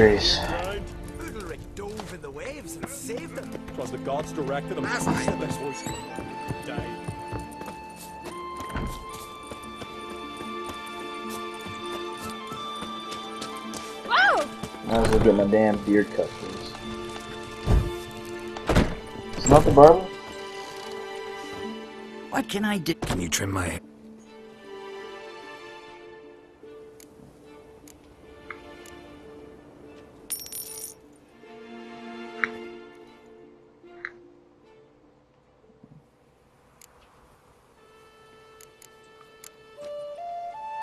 increase. Udalric dove in the waves and saved them. Because the gods directed him. That's He said right. this was died. Whoa! Might as well get my damn beard cut, please. It's not the barber? What can I do? Can you trim my hair?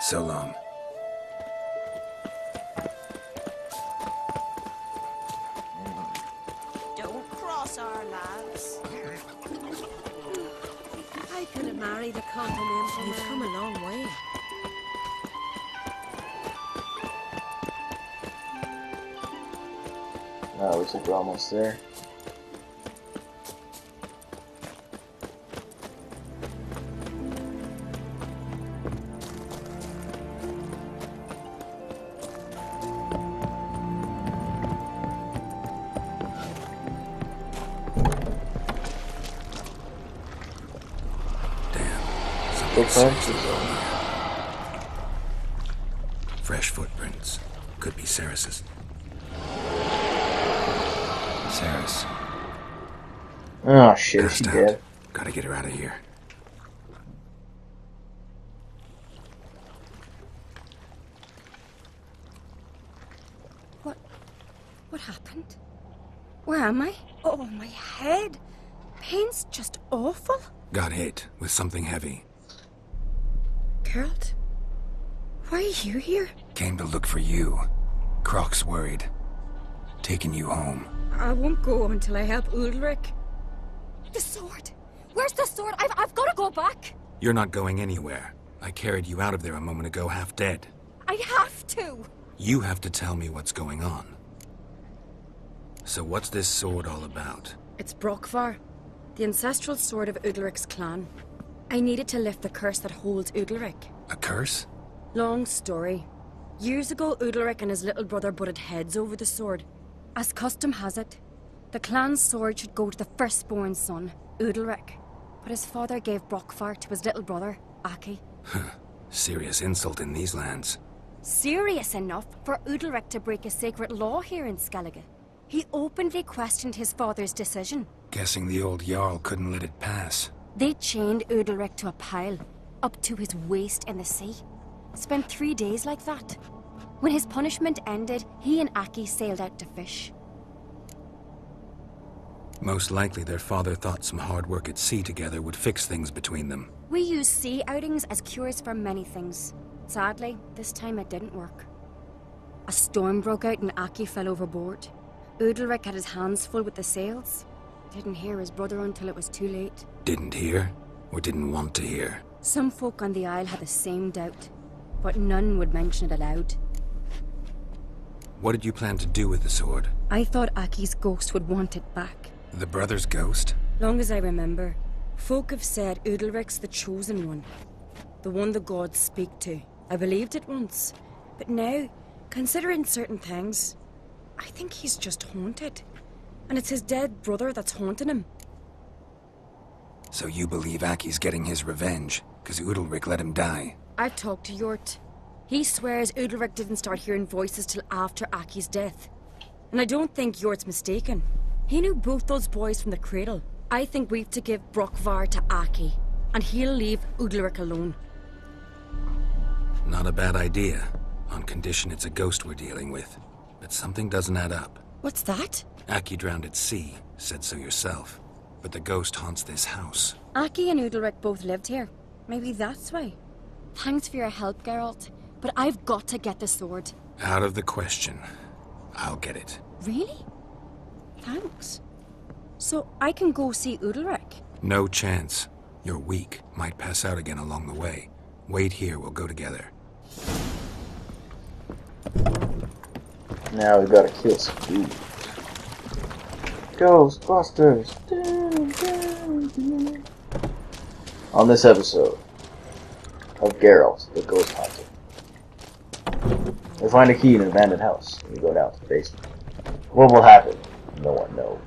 So long. Don't cross our lives. I could have married a continental. You've come a long way. Oh, looks like we're almost there. Fresh footprints. Could be Ceres's. Ceres. Oh shit, is she Passed dead? out. Gotta get her out of here. What happened? Where am I? Oh, my head. Pain's just awful. Got hit with something heavy. Geralt? Why are you here? Came to look for you. Croc's worried. Taking you home. I won't go until I help Udalric. The sword! Where's the sword? I've got to go back! You're not going anywhere. I carried you out of there a moment ago half dead. I have to! You have to tell me what's going on. So what's this sword all about? It's Brokvar, the ancestral sword of Udalric's clan. I needed to lift the curse that holds Udalric. A curse? Long story. Years ago, Udalric and his little brother butted heads over the sword. As custom has it, the clan's sword should go to the firstborn son, Udalric. But his father gave Brokvar to his little brother, Aki. Serious insult in these lands. Serious enough for Udalric to break a sacred law here in Skellige. He openly questioned his father's decision. Guessing the old Jarl couldn't let it pass. They chained Udalric to a pile, up to his waist in the sea. Spent 3 days like that. When his punishment ended, he and Aki sailed out to fish. Most likely their father thought some hard work at sea together would fix things between them. We use sea outings as cures for many things. Sadly, this time it didn't work. A storm broke out and Aki fell overboard. Udalric had his hands full with the sails. Didn't hear his brother until it was too late. Didn't hear? Or didn't want to hear? Some folk on the Isle had the same doubt, but none would mention it aloud. What did you plan to do with the sword? I thought Aki's ghost would want it back. The brother's ghost? Long as I remember, folk have said Udalric's the chosen one. The one the gods speak to. I believed it once, but now, considering certain things, I think he's just haunted. And it's his dead brother that's haunting him. So you believe Aki's getting his revenge, because Udalric let him die? I've talked to Yort. He swears Udalric didn't start hearing voices till after Aki's death. And I don't think Yort's mistaken. He knew both those boys from the cradle. I think we've to give Brokvar to Aki, and he'll leave Udalric alone. Not a bad idea, on condition it's a ghost we're dealing with. But something doesn't add up. What's that? Aki drowned at sea, said so yourself. But the ghost haunts this house. Aki and Udalric both lived here. Maybe that's why. Thanks for your help, Geralt. But I've got to get the sword. Out of the question. I'll get it. Really? Thanks. So I can go see Udalric? No chance. You're weak. Might pass out again along the way. Wait here, we'll go together. Now we gotta kill some dude. Ghostbusters! On this episode of Geralt, the Ghost Hunter. We find a key in an abandoned house, and we go down to the basement. What will happen? No one knows.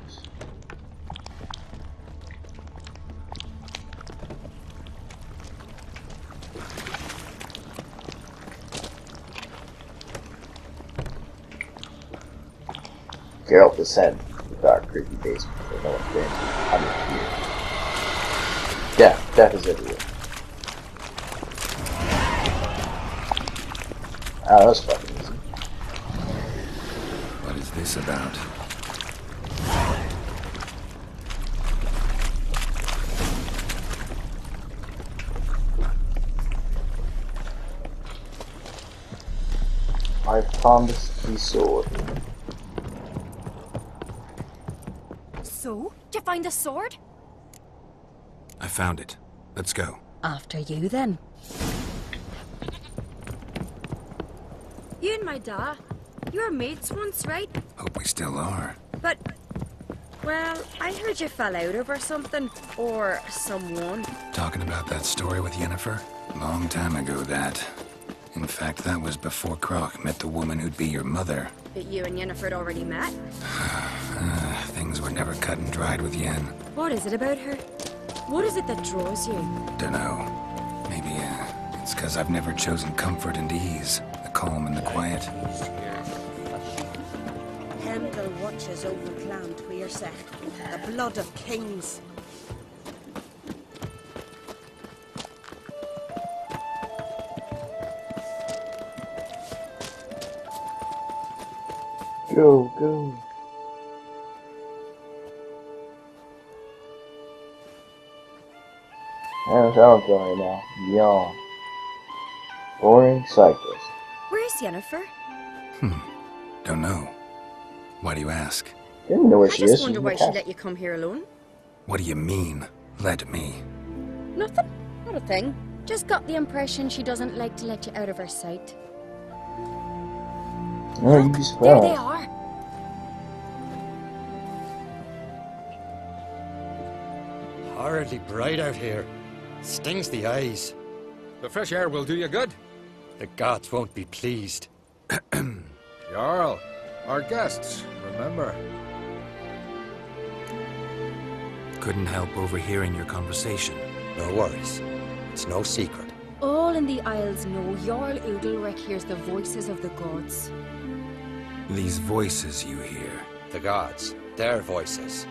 Geralt descend the dark, creepy basement where no one's been. I'm in here. Death is everywhere. Oh, that was fucking easy. What is this about? I found the sword. So? Did you find the sword? I found it. Let's go. After you, then. You and my da, you were mates once, right? Hope we still are. But, well, I heard you fell out over something. Or someone. Talking about that story with Yennefer? Long time ago, that. In fact, that was before Croc met the woman who'd be your mother. But you and Yennefer had already met. Things were never cut and dried with Yen. What is it about her? What is it that draws you? Dunno. Maybe, it's 'cause I've never chosen comfort and ease. The calm and the quiet. Hemgil watches over Clan Tuirse, the blood of kings. Go, go. That's what I'm doing right now. Yawn. Boring cyclist. Where's Yennefer? Don't know. Why do you ask? Didn't know where I she is. just She's wonder in why the she castle. let you come here alone. What do you mean, let me? Nothing. Not a thing. Just got the impression she doesn't like to let you out of her sight. No, you'd be There they surprised. are. Horridly bright out here. Stings the eyes. The fresh air will do you good. The gods won't be pleased. Jarl, our guests, remember. Couldn't help overhearing your conversation. No worries. It's no secret. All in the Isles know Jarl Udalric hears the voices of the gods. These voices you hear. The gods, their voices.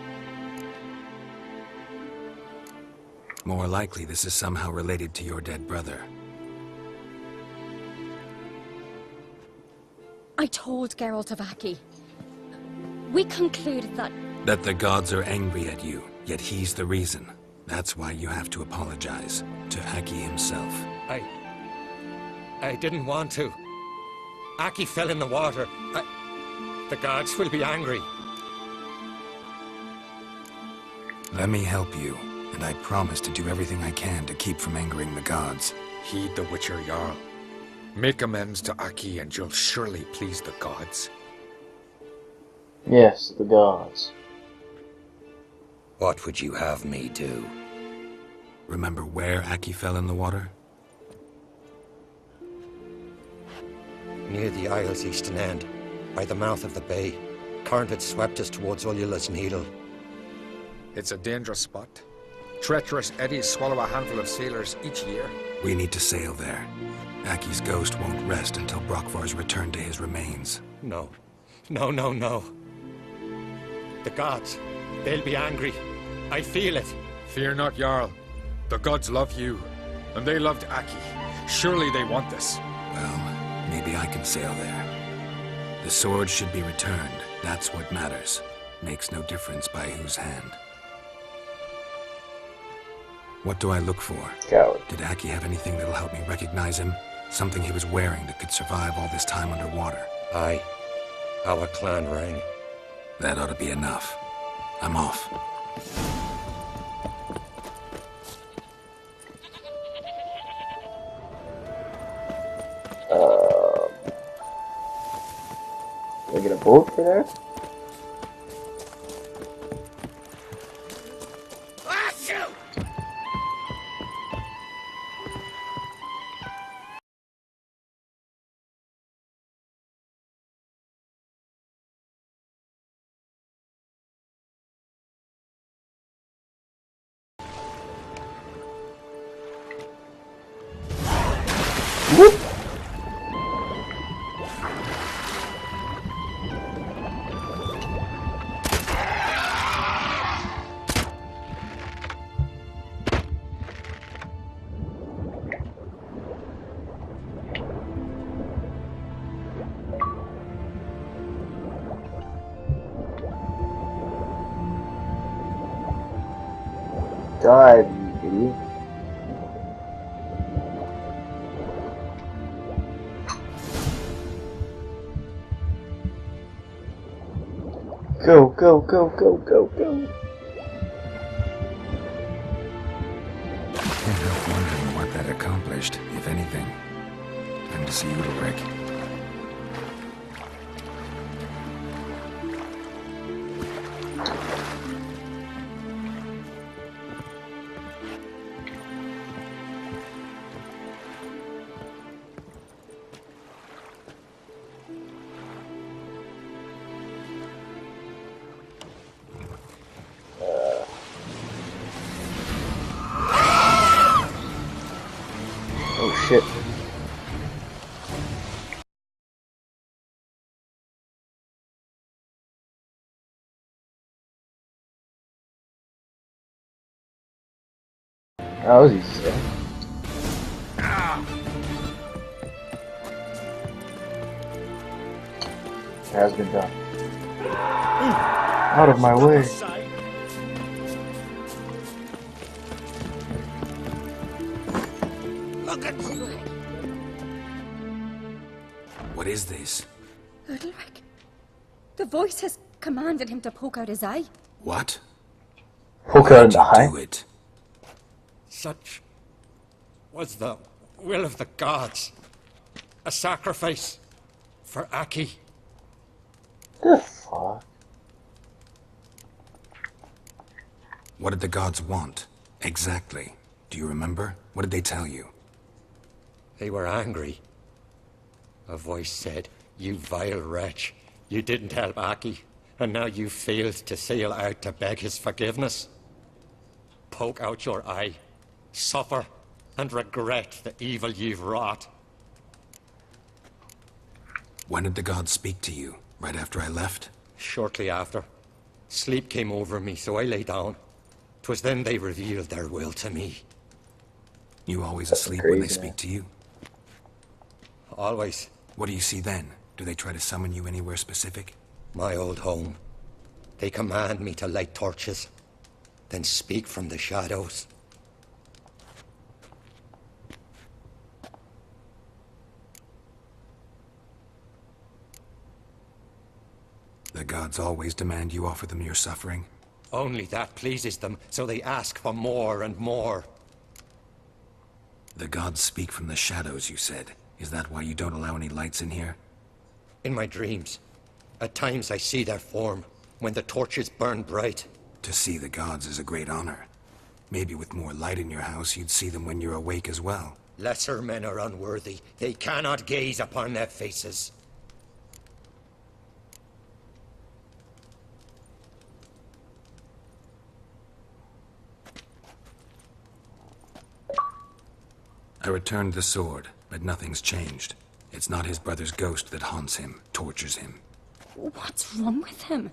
More likely this is somehow related to your dead brother. I told Geralt of Aki. We concluded that That the gods are angry at you, yet he's the reason. That's why you have to apologize to Aki himself. I didn't want to. Aki fell in the water. The gods will be angry. Let me help you, and I promise to do everything I can to keep from angering the gods. Heed the Witcher Jarl. Make amends to Aki and you'll surely please the gods. Yes, the gods. What would you have me do? Remember where Aki fell in the water? Near the Isle's eastern end, by the mouth of the bay. Current had swept us towards Ullula's Needle. It's a dangerous spot. Treacherous eddies swallow a handful of sailors each year. We need to sail there. Aki's ghost won't rest until Brokvar's returned to his remains. No. No, no, no. The gods, they'll be angry. I feel it. Fear not, Jarl. The gods love you, and they loved Aki. Surely they want this. Well, maybe I can sail there. The sword should be returned. That's what matters. Makes no difference by whose hand. What do I look for? Coward. Did Aki have anything that'll help me recognize him? Something he was wearing that could survive all this time underwater? Aye. Our clan ring. That ought to be enough. I'm off. Can I get a boat for there? Whoop! God, you idiot. Go, go, go, go, go, go. Can't help wondering what that accomplished, if anything. Time to see Udalric. Oh shit. That was easy. It has been done. Out of my way. Look at What is this? Udalric. The voice has commanded him to poke out his eye. What? Poke out in the Why'd you eye. do it? Such was the will of the gods. A sacrifice for Aki. The fuck? What did the gods want? Exactly. Do you remember? What did they tell you? They were angry. A voice said, "You vile wretch, you didn't help Aki, and now you failed to sail out to beg his forgiveness. Poke out your eye, suffer, and regret the evil you've wrought." When did the gods speak to you? Right after I left? Shortly after, sleep came over me, so I lay down. 'Twas then they revealed their will to me. You always That's asleep when they crazy, speak man. to you? Always What do you see then? Do they try to summon you anywhere specific? my old home. They command me to light torches, then speak from the shadows. The gods always demand you offer them your suffering? Only that pleases them, so they ask for more and more. The gods speak from the shadows, you said. Is that why you don't allow any lights in here? In my dreams, at times I see their form, when the torches burn bright. To see the gods is a great honor. Maybe with more light in your house, you'd see them when you're awake as well. Lesser men are unworthy. They cannot gaze upon their faces. I returned the sword, but nothing's changed. It's not his brother's ghost that haunts him, tortures him. What's wrong with him?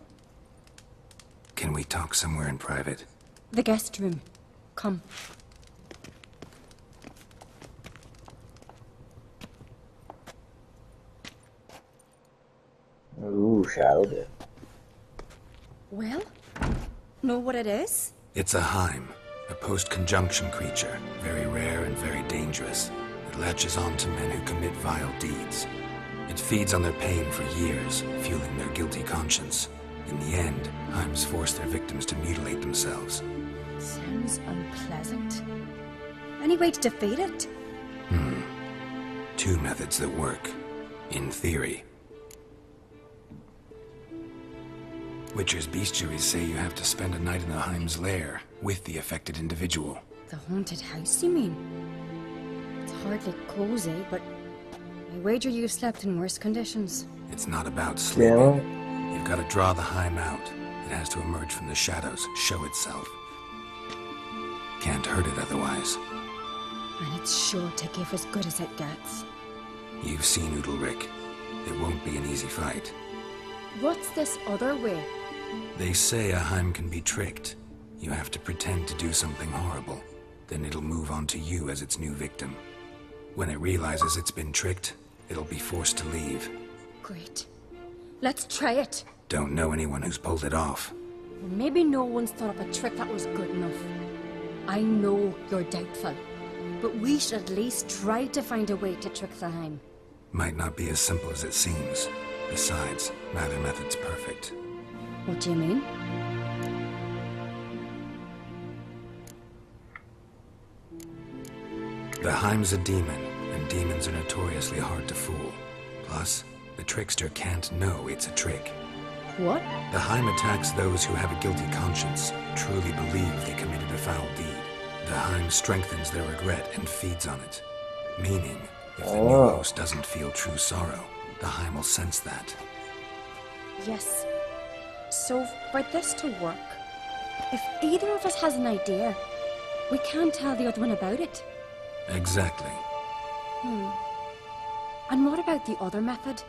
Can we talk somewhere in private? The guest room. Come. Ooh, Shadow Death. Well? Know what it is? It's a Heim, a post-conjunction creature, very rare and very dangerous. It latches on to men who commit vile deeds. It feeds on their pain for years, fueling their guilty conscience. In the end, Heims force their victims to mutilate themselves. Sounds unpleasant. Any way to defeat it? Two methods that work, in theory. Witcher's bestiaries say you have to spend a night in the Heim's lair, with the affected individual. The haunted house, you mean? It's hardly cozy, but I wager you slept in worse conditions. It's not about sleeping. Yeah. You've got to draw the Heim out. It has to emerge from the shadows, show itself. Can't hurt it otherwise. And it's sure to give as good as it gets. You've seen Udalric. It won't be an easy fight. What's this other way? They say a Heim can be tricked. You have to pretend to do something horrible. Then it'll move on to you as its new victim. When it realizes it's been tricked, it'll be forced to leave. Great. Let's try it. Don't know anyone who's pulled it off. Well, maybe no one's thought up a trick that was good enough. I know you're doubtful, but we should at least try to find a way to trick the Heim. Might not be as simple as it seems. Besides, neither method's perfect. What do you mean? The Heim's a demon, and demons are notoriously hard to fool. Plus, the trickster can't know it's a trick. What? The Heim attacks those who have a guilty conscience, truly believe they committed a foul deed. The Heim strengthens their regret and feeds on it. Meaning, if the new host doesn't feel true sorrow, the Heim will sense that. Yes. So, for this to work, if either of us has an idea, we can't tell the other one about it. Exactly. And what about the other method?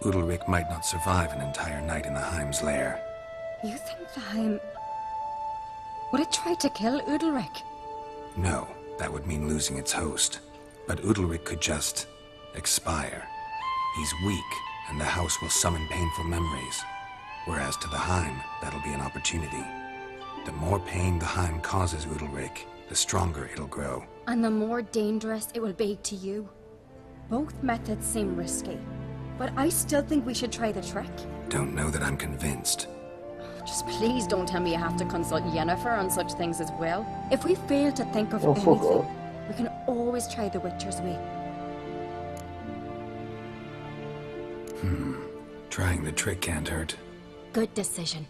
Udalric might not survive an entire night in the Heim's lair. You think the Heim... would it try to kill Udalric? No, that would mean losing its host. But Udalric could just... expire. He's weak, and the house will summon painful memories. Whereas to the Heim, that'll be an opportunity. The more pain the Heim causes Udalric, the stronger it'll grow. And the more dangerous it will be to you. Both methods seem risky, but I still think we should try the trick. Don't know that I'm convinced. Just please don't tell me you have to consult Yennefer on such things as well. If we fail to think of Oh, fuck anything, off. we can always try the Witcher's way. Trying the trick can't hurt. Good decision.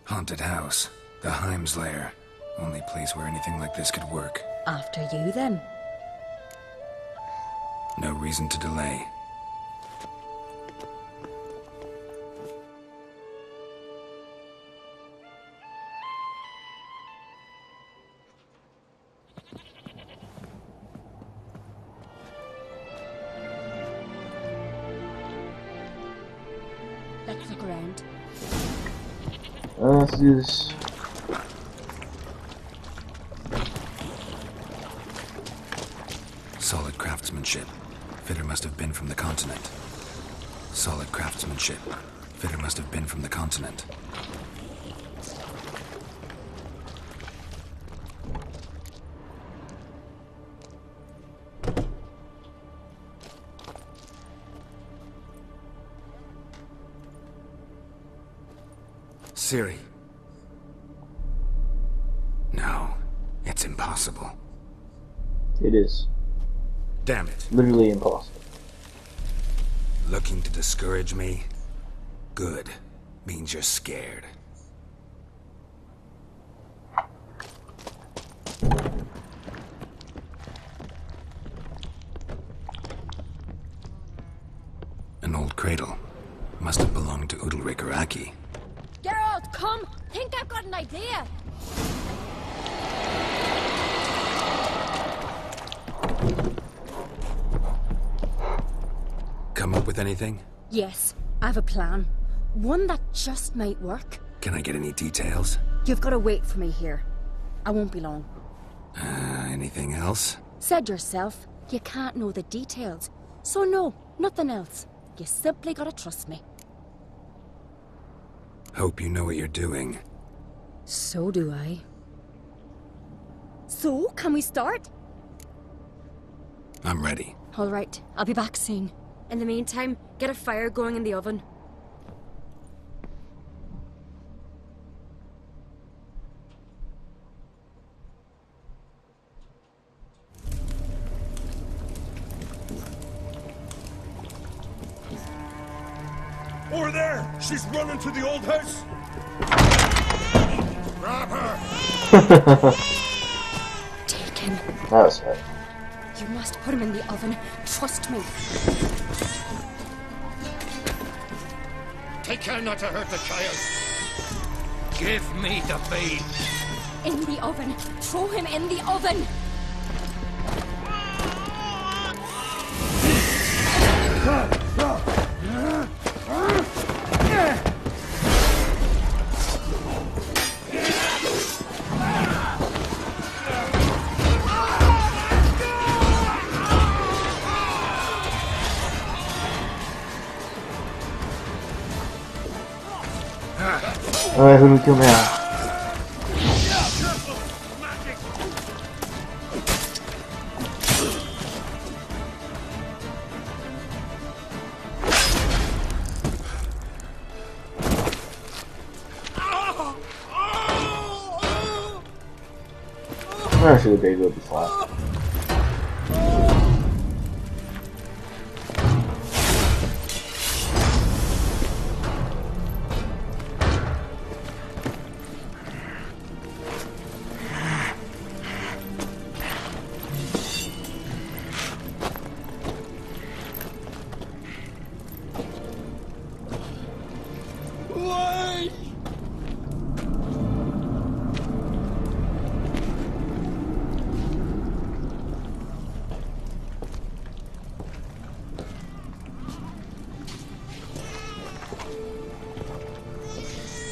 Haunted house. The Heim's lair. Only place where anything like this could work. After you, then. No reason to delay. Let's look around. Let's do this. Solid craftsmanship. Fitter must have been from the continent. Solid craftsmanship. Fitter must have been from the continent. Ciri. No, it's impossible. It is. Damn it. Literally impossible. Looking to discourage me? Good. Means you're scared. An old cradle. Must have belonged to Udalric or Aki. Geralt, come! Think I've got an idea! Come up with anything? Yes, I have a plan. One that just might work. Can I get any details? You've got to wait for me here. I won't be long. Anything else? Said yourself, you can't know the details. So no, nothing else. You simply gotta trust me. Hope you know what you're doing. So do I. So, can we start? I'm ready. All right, I'll be back soon. In the meantime, get a fire going in the oven. Over there! She's running to the old house! Grab her! Taken. That's right. You must put him in the oven. Trust me. Take care not to hurt the child. Give me the babe. In the oven. Throw him in the oven. Alright, who do we kill now? Actually, the baby will be fine.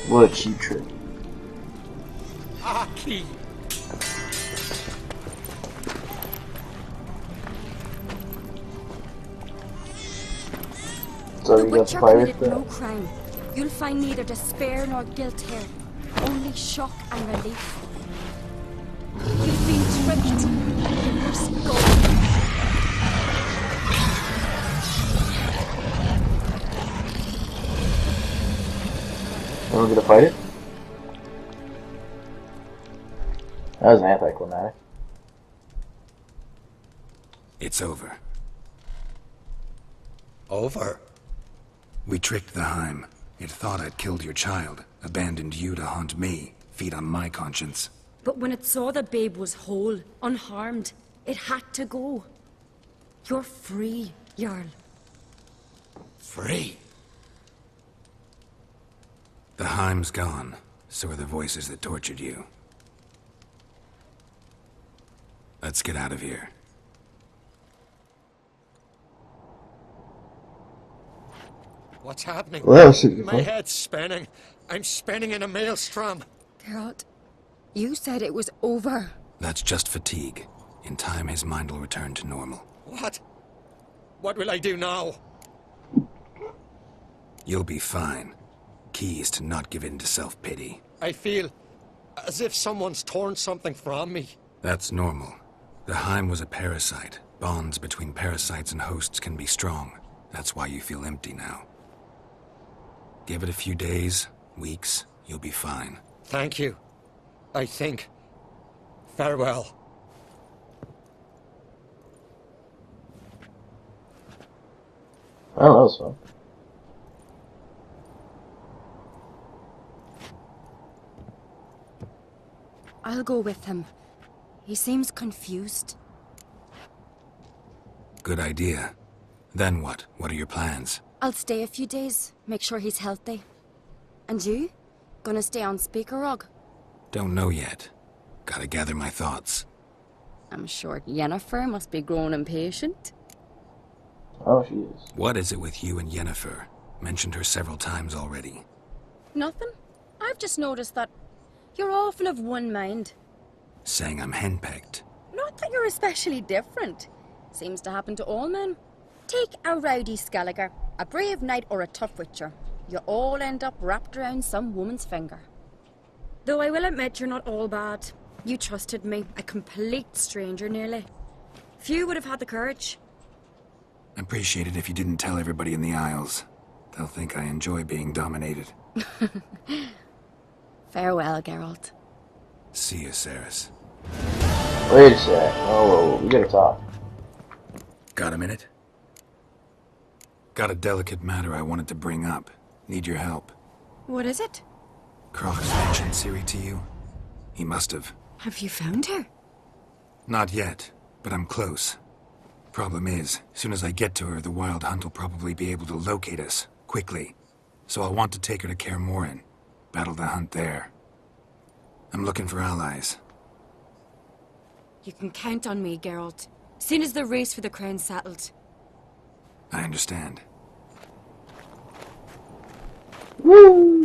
What a cheap trick. Aki! So The you got Witcher the pirate committed there? no crime. You'll find neither despair nor guilt here, only shock and relief. You've been tricked. You must go. Are we gonna fight it? That was anticlimactic. It's over. Over? We tricked the Heim. It thought I'd killed your child, abandoned you to haunt me, feed on my conscience. But when it saw the babe was whole, unharmed, it had to go. You're free, Jarl. Free? The Heim's gone, so are the voices that tortured you. Let's get out of here. What's happening? Well, that was super My fun. head's spinning. I'm spinning in a maelstrom. Geralt, you said it was over. That's just fatigue. In time, his mind will return to normal. What? What will I do now? You'll be fine. Key is to not give in to self-pity. I feel as if someone's torn something from me. That's normal. The Heim was a parasite. Bonds between parasites and hosts can be strong. That's why you feel empty now. Give it a few days, weeks, you'll be fine. Thank you. I think. Farewell. Oh, that was fun. I'll go with him. He seems confused. Good idea. Then what? What are your plans? I'll stay a few days, make sure he's healthy. And you? Gonna stay on Speaker Rog? Don't know yet. Gotta gather my thoughts. I'm sure Yennefer must be growing impatient. Oh, she is. What is it with you and Yennefer? Mentioned her several times already. Nothing. I've just noticed that you're often of one mind. Saying I'm henpecked. Not that you're especially different. Seems to happen to all men. Take a rowdy Skelliger, a brave knight or a tough witcher. You all end up wrapped around some woman's finger. Though I will admit you're not all bad. You trusted me, a complete stranger nearly. Few would have had the courage. Appreciate it if you didn't tell everybody in the Isles. They'll think I enjoy being dominated. Farewell, Geralt. See you, Cerys. Wait a sec. Oh, we gotta talk. Got a minute? Got a delicate matter I wanted to bring up. Need your help. What is it? Croc's mentioned Ciri to you? He must have. Have you found her? Not yet, but I'm close. Problem is, soon as I get to her, the Wild Hunt will probably be able to locate us, quickly. So I'll want to take her to Kaer Morhen. Battle the hunt there. I'm looking for allies. You can count on me, Geralt. Soon as the race for the crown's settled. I understand. Woo!